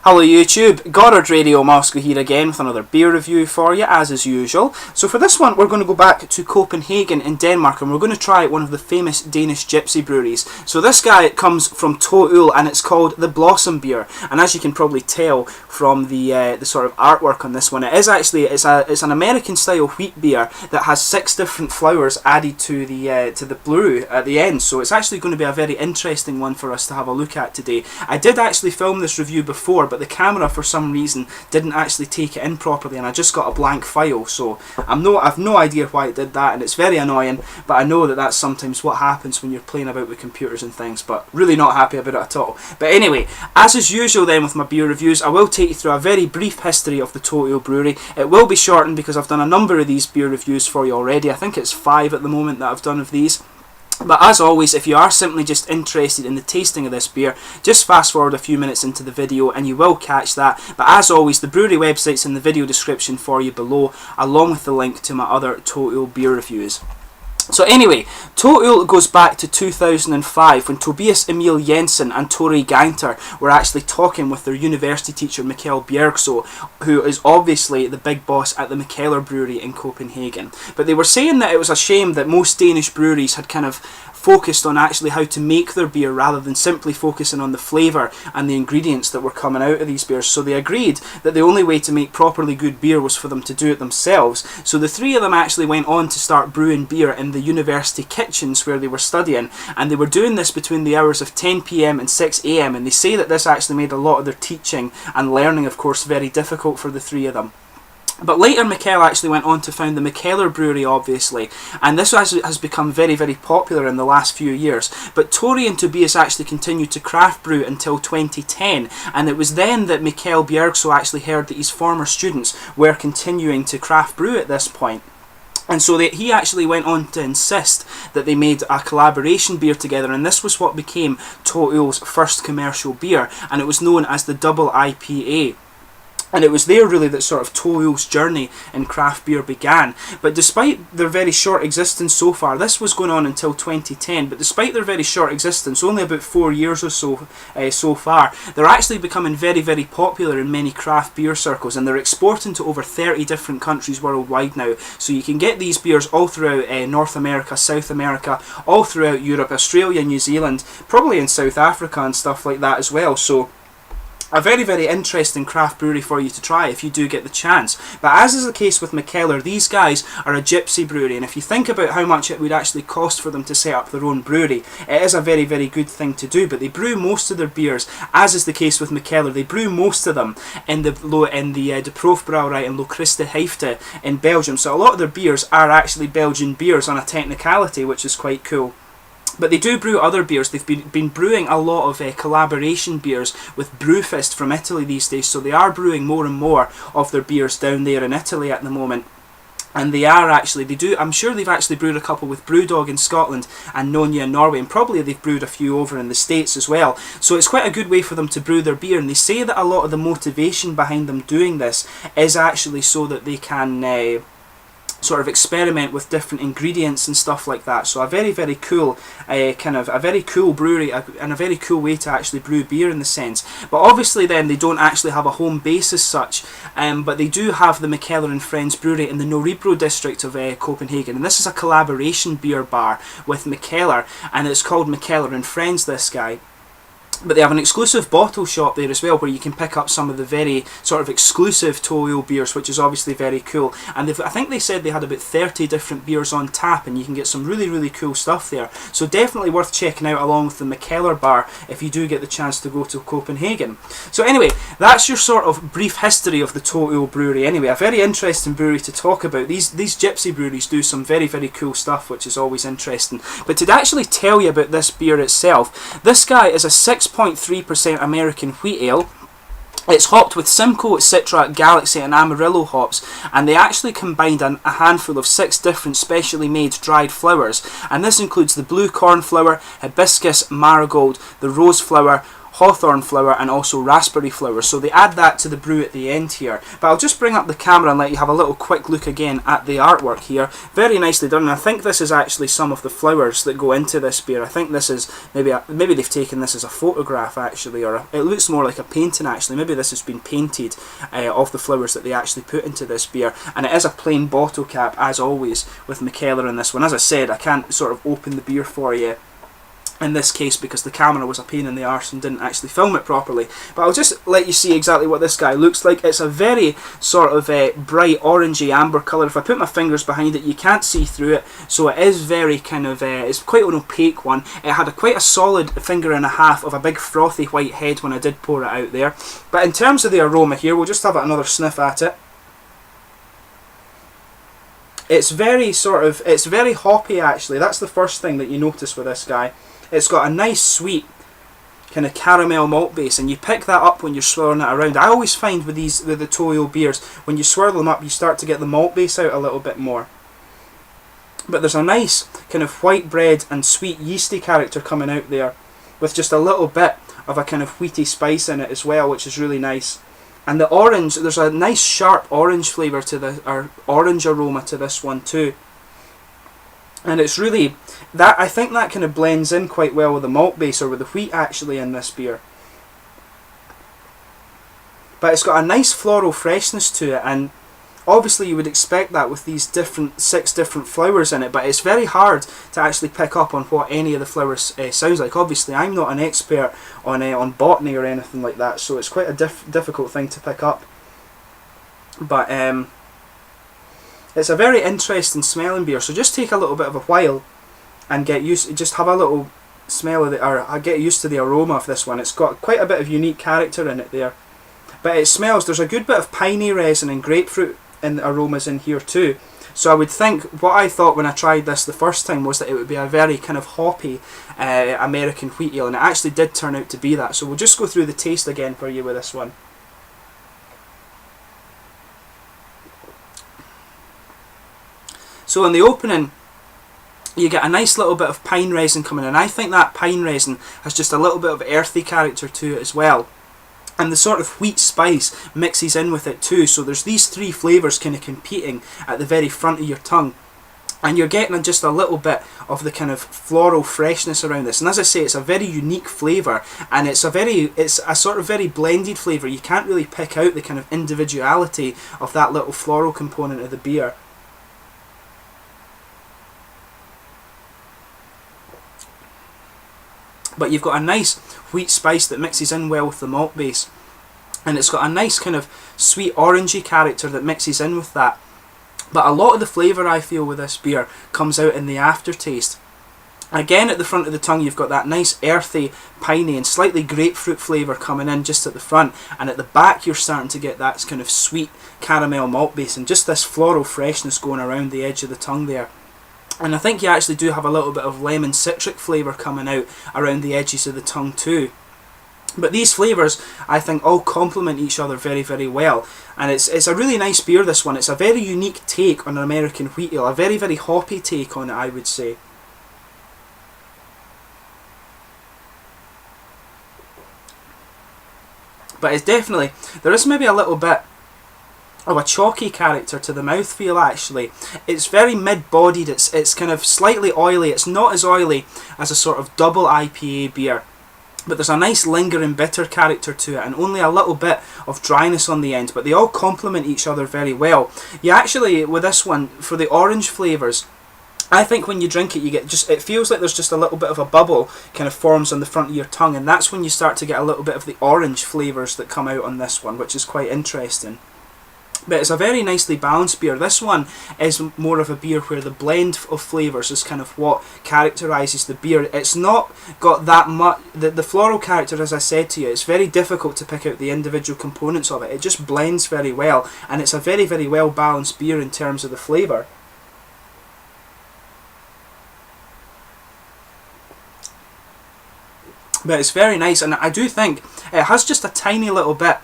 Hello YouTube, Goddard Radio Moscow here again with another beer review for you as is usual. So for this one we're going to go back to Copenhagen in Denmark and we're going to try one of the famous Danish gypsy breweries. So this guy comes from To Øl and it's called the Blossom beer, and as you can probably tell from the sort of artwork on this one, it is actually it's an American style wheat beer that has 6 different flowers added to the brew at the end. So it's actually going to be a very interesting one for us to have a look at today. I did actually film this review before, but the camera for some reason didn't actually take it in properly and I just got a blank file, so I've no idea why it did that, and it's very annoying, but I know that that's sometimes what happens when you're playing about with computers and things, but really not happy about it at all. But anyway, as is usual then with my beer reviews, I will take you through a very brief history of the To Øl Brewery. It will be shortened because I've done a number of these beer reviews for you already. I think it's 5 at the moment that I've done of these. But as always, if you are simply just interested in the tasting of this beer, just fast forward a few minutes into the video and you will catch that. But as always, the brewery website's in the video description for you below, along with the link to my other To Øl beer reviews. So anyway, To Øl goes back to 2005 when Tobias Emil Jensen and Tore Gainter were actually talking with their university teacher Mikkel Bjergsø, who is obviously the big boss at the Mikkeller Brewery in Copenhagen. But they were saying that it was a shame that most Danish breweries had kind of focused on actually how to make their beer rather than simply focusing on the flavour and the ingredients that were coming out of these beers. So they agreed that the only way to make properly good beer was for them to do it themselves. So the 3 of them actually went on to start brewing beer in the university kitchens where they were studying, and they were doing this between the hours of 10 PM and 6 AM, and they say that this actually made a lot of their teaching and learning, of course, very difficult for the 3 of them. But later Mikkel actually went on to found the Mikkeller Brewery, obviously, and this has become very, very popular in the last few years. But Tore and Tobias actually continued to craft brew until 2010, and it was then that Mikkel Bjergsø actually heard that his former students were continuing to craft brew at this point. And so he actually went on to insist that they made a collaboration beer together, and this was what became To Øl's first commercial beer, and it was known as the Double IPA. And it was there really that sort of To Øl's journey in craft beer began. But despite their very short existence so far, this was going on until 2010, but despite their very short existence, only about 4 years or so so far, they're actually becoming very, very popular in many craft beer circles, and they're exporting to over 30 different countries worldwide now. So you can get these beers all throughout North America, South America, all throughout Europe, Australia, New Zealand, probably in South Africa and stuff like that as well. So a very, very interesting craft brewery for you to try if you do get the chance. But as is the case with Mikkeller, these guys are a gypsy brewery, and if you think about how much it would actually cost for them to set up their own brewery, it is a very, very good thing to do. But they brew most of their beers, as is the case with Mikkeller, they brew most of them in the De Proef Brouwerij in Locriste Heifte in Belgium. So a lot of their beers are actually Belgian beers on a technicality, which is quite cool. But they do brew other beers. They've been brewing a lot of collaboration beers with Brewfest from Italy these days, so they are brewing more and more of their beers down there in Italy at the moment. And I'm sure they've actually brewed a couple with Brewdog in Scotland and Nonya in Norway, and probably they've brewed a few over in the States as well. So it's quite a good way for them to brew their beer, and they say that a lot of the motivation behind them doing this is actually so that they can sort of experiment with different ingredients and stuff like that. So a very, very cool a very cool brewery and a very cool way to actually brew beer in the sense. But obviously then they don't actually have a home base as such, but they do have the Mikkeller and Friends Brewery in the Nørrebro district of Copenhagen, and this is a collaboration beer bar with Mikkeller, and it's called Mikkeller and Friends, this guy. But they have an exclusive bottle shop there as well, where you can pick up some of the very sort of exclusive To Øl beers, which is obviously very cool. And I think they said they had about 30 different beers on tap, and you can get some really, really cool stuff there. So definitely worth checking out, along with the Mikkeller bar, if you do get the chance to go to Copenhagen. So anyway, that's your sort of brief history of the To Øl Brewery. Anyway, a very interesting brewery to talk about. These gypsy breweries do some very, very cool stuff, which is always interesting. But to actually tell you about this beer itself, this guy is a 6.3% American wheat ale. It's hopped with Simcoe, Citra, Galaxy and Amarillo hops, and they actually combined a handful of 6 different specially made dried flowers, and this includes the blue cornflower, hibiscus, marigold, the rose flower, hawthorn flower and also raspberry flower. So they add that to the brew at the end here. But I'll just bring up the camera and let you have a little quick look again at the artwork here. Very nicely done, and I think this is actually some of the flowers that go into this beer. I think this is maybe they've taken this as a photograph actually, or it looks more like a painting actually. Maybe this has been painted of the flowers that they actually put into this beer. And it is a plain bottle cap as always with Mikkeller in this one. As I said, I can't sort of open the beer for you in this case because the camera was a pain in the arse and didn't actually film it properly. But I'll just let you see exactly what this guy looks like. It's a very sort of bright orangey amber colour. If I put my fingers behind it, you can't see through it, so it is very kind of it's quite an opaque one. It had quite a solid finger and a half of a big frothy white head when I did pour it out there. But in terms of the aroma here, we'll just have another sniff at it. It's very it's very hoppy actually. That's the first thing that you notice with this guy. It's got a nice sweet kind of caramel malt base, and you pick that up when you're swirling it around. I always find with the To Øl beers, when you swirl them up, you start to get the malt base out a little bit more. But there's a nice kind of white bread and sweet yeasty character coming out there, with just a little bit of a kind of wheaty spice in it as well, which is really nice. And the orange, there's a nice sharp orange flavour to or orange aroma to this one too. And it's really, I think that kind of blends in quite well with the malt base, or with the wheat actually in this beer. But it's got a nice floral freshness to it, and obviously you would expect that with these 6 different flowers in it, but it's very hard to actually pick up on what any of the flowers sounds like. Obviously I'm not an expert on botany or anything like that, so it's quite a difficult thing to pick up. But it's a very interesting smelling beer, so just take a little bit of a while and just have a little smell of or get used to the aroma of this one. It's got quite a bit of unique character in it there. But it smells, there's a good bit of piney resin and grapefruit in the aromas in here too. So I would think, what I thought when I tried this the first time was that it would be a very kind of hoppy American wheat ale, and it actually did turn out to be that. So we'll just go through the taste again for you with this one. So in the opening, you get a nice little bit of pine resin coming in. I think that pine resin has just a little bit of earthy character to it as well. And the sort of wheat spice mixes in with it too. So there's these 3 flavours kind of competing at the very front of your tongue. And you're getting just a little bit of the kind of floral freshness around this. And as I say, it's a very unique flavour, and it's a sort of very blended flavour. You can't really pick out the kind of individuality of that little floral component of the beer. But you've got a nice wheat spice that mixes in well with the malt base, and it's got a nice kind of sweet orangey character that mixes in with that. But a lot of the flavour I feel with this beer comes out in the aftertaste. Again, at the front of the tongue you've got that nice earthy, piney and slightly grapefruit flavour coming in just at the front, and at the back you're starting to get that kind of sweet caramel malt base and just this floral freshness going around the edge of the tongue there. And I think you actually do have a little bit of lemon citric flavour coming out around the edges of the tongue too. But these flavours, I think, all complement each other very, very well. And it's a really nice beer, this one. It's a very unique take on an American wheat ale. A very, very hoppy take on it, I would say. But it's definitely, there is maybe a little bit of a chalky character to the mouthfeel actually. It's very mid-bodied, it's kind of slightly oily. It's not as oily as a sort of double IPA beer, but there's a nice lingering bitter character to it, and only a little bit of dryness on the end, but they all complement each other very well. You actually, with this one, for the orange flavours, I think when you drink it, you get it feels like there's just a little bit of a bubble kind of forms on the front of your tongue, and that's when you start to get a little bit of the orange flavours that come out on this one, which is quite interesting. But it's a very nicely balanced beer. This one is more of a beer where the blend of flavours is kind of what characterises the beer. It's not got that much, the floral character, as I said to you, it's very difficult to pick out the individual components of it. It just blends very well, and it's a very, very well balanced beer in terms of the flavour. But it's very nice, and I do think it has just a tiny little bit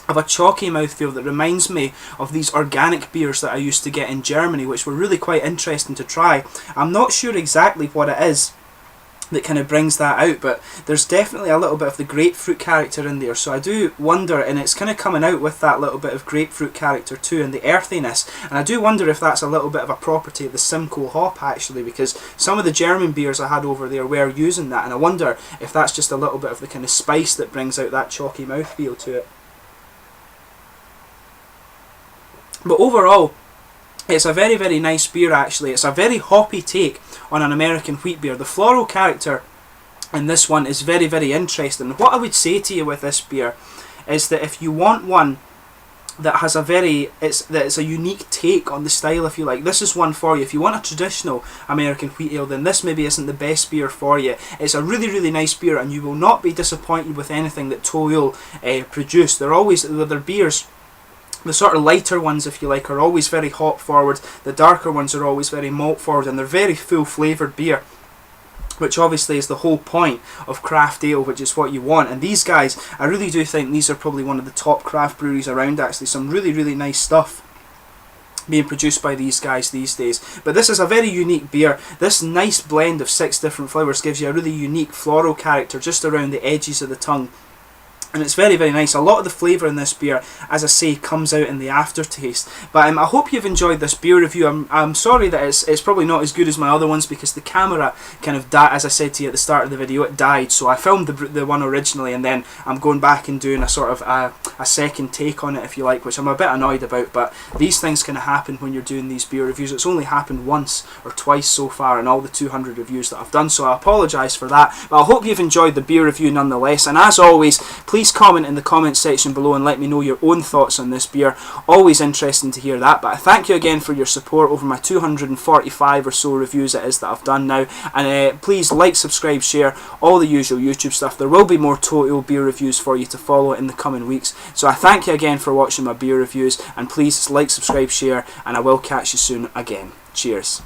of a chalky mouthfeel that reminds me of these organic beers that I used to get in Germany, which were really quite interesting to try. I'm not sure exactly what it is that kind of brings that out, but there's definitely a little bit of the grapefruit character in there, so I do wonder, and it's kind of coming out with that little bit of grapefruit character too, and the earthiness, and I do wonder if that's a little bit of a property of the Simcoe hop actually, because some of the German beers I had over there were using that, and I wonder if that's just a little bit of the kind of spice that brings out that chalky mouthfeel to it. But overall, it's a very, very nice beer actually. It's a very hoppy take on an American wheat beer. The floral character in this one is very, very interesting. What I would say to you with this beer is that if you want one that has a it's a unique take on the style, if you like, this is one for you. If you want a traditional American wheat ale, then this maybe isn't the best beer for you. It's a really, really nice beer, and you will not be disappointed with anything that To Øl produce. Their beers, the sort of lighter ones, if you like, are always very hop forward. The darker ones are always very malt forward, and they're very full flavoured beer, which obviously is the whole point of craft ale, which is what you want. And these guys, I really do think these are probably one of the top craft breweries around actually. Some really, really nice stuff being produced by these guys these days. But this is a very unique beer. This nice blend of 6 different flavours gives you a really unique floral character just around the edges of the tongue. And it's very, very nice. A lot of the flavour in this beer, as I say, comes out in the aftertaste. But I hope you've enjoyed this beer review. I'm sorry that it's probably not as good as my other ones, because the camera kind of died, as I said to you at the start of the video, it died. So I filmed the one originally, and then I'm going back and doing a sort of a second take on it, if you like, which I'm a bit annoyed about. But these things kind of happen when you're doing these beer reviews. It's only happened once or twice so far in all the 200 reviews that I've done, so I apologise for that. But I hope you've enjoyed the beer review nonetheless. And as always, please comment in the comments section below and let me know your own thoughts on this beer. Always interesting to hear that. But I thank you again for your support over my 245 or so reviews it is that I've done now. And please like, subscribe, share, all the usual YouTube stuff. There will be more To Øl beer reviews for you to follow in the coming weeks. So I thank you again for watching my beer reviews, and please like, subscribe, share, and I will catch you soon again. Cheers.